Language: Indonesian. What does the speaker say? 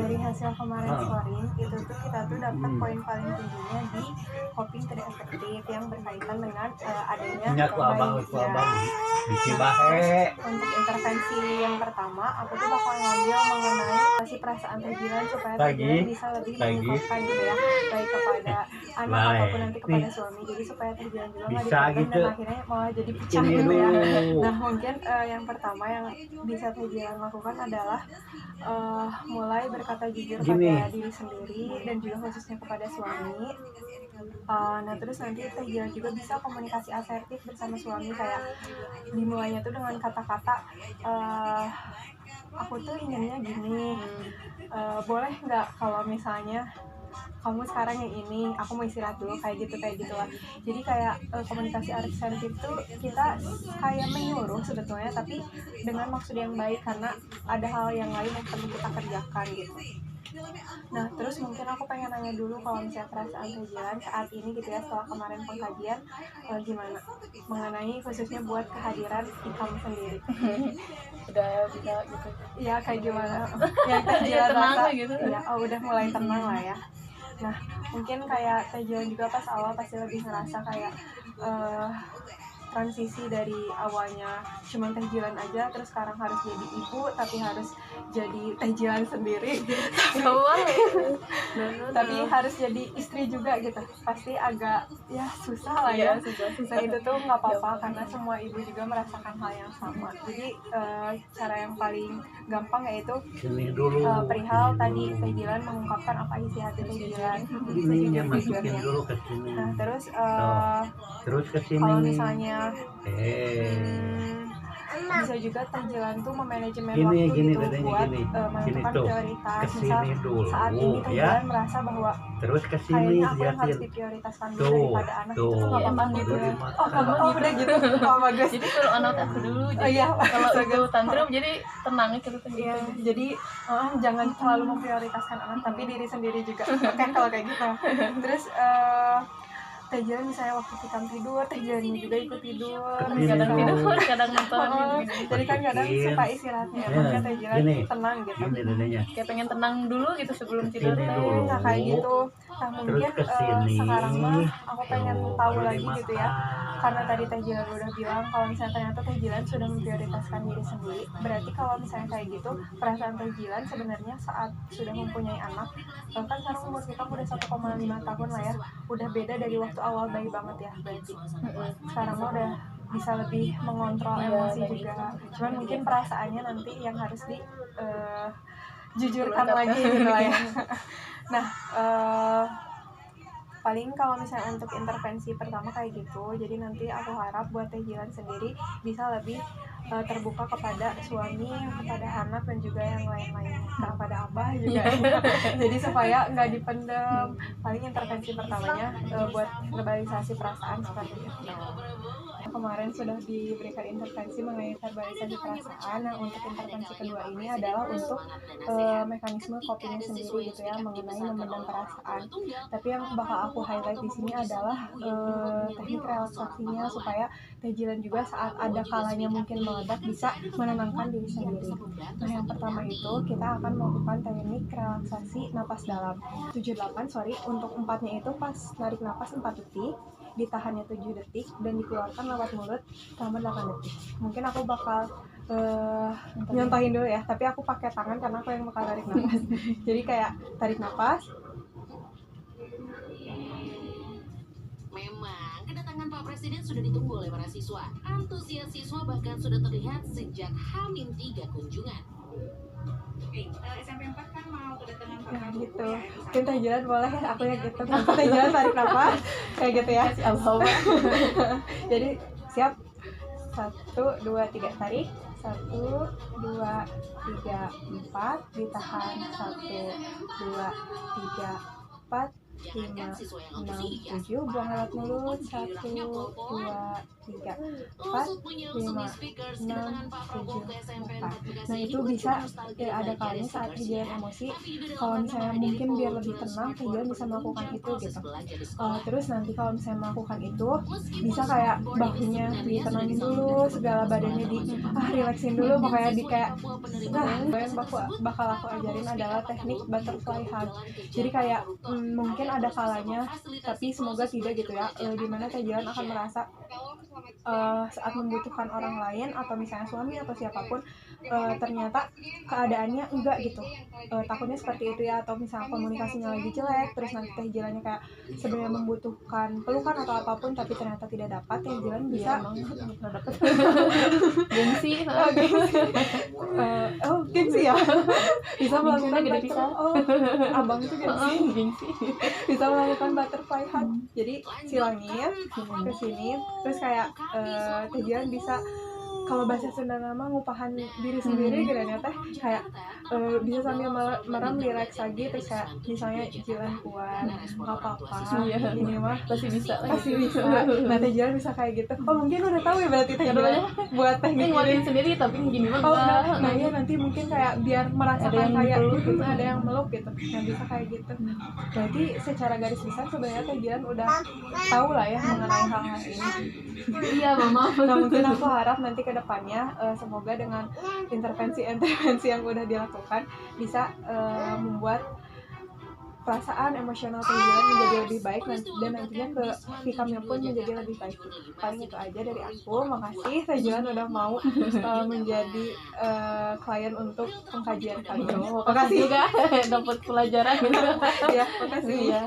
dari hasil kemarin scoring itu tuh kita tuh dapat poin paling tingginya di coping tidak efektif yang berkaitan dengan adanya untuk intervensi yang pertama aku tuh bakal ngambil mengenai si perasaan Tejilan supaya Tejilan bisa lebih mengungkapkan gitu ya, baik kepada anak ataupun nanti kepada suami, jadi supaya Tejilan juga nggak dipendam gitu. Dan akhirnya malah jadi pecah gitu ya. Nah mungkin yang pertama yang bisa Tejilan lakukan adalah mulai berkata jujur pada diri sendiri dan juga khususnya kepada suami. Nah terus nanti Tejilan juga bisa komunikasi asertif bersama suami, kayak dimulainya tuh dengan kata-kata aku tuh inginnya gini, boleh nggak kalau misalnya kamu sekarang yang ini, aku mau istirahat dulu, kayak gitu lah. Jadi kayak komunikasi asertif tuh kita kayak menyuruh sebetulnya, tapi dengan maksud yang baik karena ada hal yang lain yang perlu kita kerjakan gitu. Nah terus mungkin aku pengen nanya dulu kalau misalnya perasaan Tejilan saat ini gitu ya, setelah kemarin pengkajian gimana mengenai khususnya buat kehadiran Ikam sendiri. Udah bisa gitu ya, kayak gimana yang Tejilan rasa gitu. Ya, udah mulai tenang lah ya. Nah mungkin kayak Tejilan juga pas awal pasti lebih ngerasa kayak transisi dari awalnya cuma Tejilan aja, terus sekarang harus jadi ibu tapi harus jadi Tejilan sendiri tapi harus jadi istri juga gitu, pasti agak ya susah lah ya. Nah itu tuh nggak apa-apa karena semua ibu juga merasakan hal yang sama. Jadi cara yang paling gampang yaitu perihal tadi Tejilan mengungkapkan apa isi hati Tejilan sejujur-jujurnya. Nah terus kalau misalnya bisa juga Tejilan tuh memanajemen waktu gitu buat menentukan prioritas. Misal saat ini Tejilan merasa bahwa kayaknya aku yang harus diprioritaskan dulu daripada anak, itu tuh nggak apa-apa gitu ya. Udah gitu. Bagus. Jadi kalau anak aku dulu, jadi kalau itu tantrum jadi tenang gitu. Jadi jangan terlalu memprioritaskan anak tapi diri sendiri juga. Kan kalau kayak gitu. Terus Tejilan misalnya waktu kita tidur, Tejilannya juga ikut tidur. Kadang tidur, kadang nonton. Jadi kan kadang suka istirahatnya, makanya Tejilan tenang gitu. Kayak pengen tenang dulu gitu sebelum tidur. Nah kayak gitu. Nah mungkin sekarang mah aku pengen tahu lagi gitu ya. Karena tadi Tejilan udah bilang kalau misalnya ternyata Tejilan sudah memprioritaskan diri sendiri, berarti kalau misalnya kayak gitu, perasaan Tejilan sebenarnya saat sudah mempunyai anak, kan sekarang umur kita udah 1,5 tahun lah ya, udah beda dari waktu awal bayi banget ya berarti. Sekarang mah udah bisa lebih mengontrol emosi juga. Cuman mungkin perasaannya nanti yang harus dijujurkan lagi gitu lah ya. Nah paling kalau misalnya untuk intervensi pertama kayak gitu, jadi nanti aku harap buat Tejilan sendiri bisa lebih terbuka kepada suami, kepada anak dan juga yang lain-lainnya, kepada abah juga. Jadi supaya nggak dipendam. Paling intervensi pertamanya buat verbalisasi perasaan seperti itu. Kemarin sudah diberikan intervensi mengenai verbalisasi perasaan. Nah untuk intervensi kedua ini adalah untuk mekanisme coping sendiri gitu ya, mengenai memendam perasaan. Tapi yang bakal aku highlight di sini adalah teknik relaksasinya supaya Tejilan juga saat ada kalanya mungkin meledak bisa menenangkan diri sendiri. Nah yang pertama itu kita akan melakukan teknik relaksasi napas dalam 78, untuk 4-nya itu pas narik napas 4 detik, ditahannya 7 detik dan dikeluarkan lewat mulut selama 8 detik. Mungkin aku bakal nyontohin dulu ya, tapi aku pakai tangan karena aku yang bakal tarik napas. Jadi kayak tarik napas. Memang kedatangan Pak Presiden sudah ditunggu oleh para siswa. Antusias siswa bahkan sudah terlihat sejak H-3 kunjungan. SMP 4 kan mau kedatangan Pak Prabowo gitu. Mungkin Tejilan boleh ya, aku yang gitu. Tejilan tarik napas kayak gitu ya. Jadi siap. 1, 2, 3 tarik. 1, 2, 3, 4 ditahan. 1, 2, 3, 4 Jangankan siswa yang 5, 6, antusias, 7, buang lewat mulut, 1, guru bilangnya 2, pol-polan. 3, 4, Usut punya usut 5, di speakers 6, kedatangan Pak Prabowo 7, ke SMP 8. 4 Bekasi Nah ini itu bukan bisa cuma nostalgia ada belajar kalanya di saat speakers kejadian ya, emosi, tapi juga dalam kalau rangka misalnya menghadiri mungkin biar forum lebih dengan tenang, smartboard kejadian bisa untuk melakukan menunjang itu proses gitu. belajar di sekolah. Terus nanti kalau misalnya melakukan itu Meskipun bisa kayak smartboard ini bahunya sebenarnya sudah ditenangin disalurkan dulu, ke segala beberapa badannya sekolah di termasuk Papua. relaxin dulu, Dan pokoknya di siswa di kayak Papua penerima yang edukasi bakal tersebut, bakal Pak aku Prabowo ajarin speak adalah up akan teknik lebih butterfly membuka hug. jalan kerja Jadi para kayak koruptor mungkin agar ada terus bisa kalanya, memfasilitasi tapi semoga proses tidak gitu ya, belajar dimana anak-anak Teh Jilan akan Indonesia. merasa saat membutuhkan orang lain atau misalnya suami atau siapapun, ternyata keadaannya enggak gitu. Takutnya seperti itu ya, atau misalnya komunikasinya lagi jelek, terus nanti Teh Jilannya kayak sebenarnya membutuhkan pelukan atau apapun tapi ternyata tidak dapat, Teh Jilan bisa pernah dapet gengsi gengsi ya. Bisa melakukan gede pisan. abang itu gengsi. Gengsi Bisa melakukan butterfly hug. Jadi silangin ke sini, terus kayak Teh Jilan bisa, kalau bahasa Sunda nama ngupahan diri sendiri gitu ya teh, kayak bisa sambil merem relax lagi, terus kayak misalnya Jilan kuat, nggak apa-apa, Iya. ini mah pasti bisa pasti bisa. Nah Teh Jilan bisa kayak gitu. Oh mungkin udah tahu ya berarti Teh Jilan buat teknik nguatin sendiri tapi gini mah Oh, enggak. nah ya nanti mungkin kayak biar merasakan Ada yang kayak dipeluk gitu. ada yang meluk gitu, nah bisa kayak gitu. Berarti secara garis besar sebenarnya Teh Jilan udah tahu lah ya mengenai hal-hal ini. Iya mama. Nah mungkin aku harap nanti ke depannya semoga dengan intervensi yang udah dilakukan bisa membuat perasaan emosional Teh Jilan menjadi lebih baik, dan nantinya ke hikamnya pun menjadi lebih baik. Paling itu aja dari aku. Makasih Teh Jilan udah mau menjadi klien untuk pengkajian kali ini. Makasih juga dapat pelajaran gitu. Ya, makasih ya.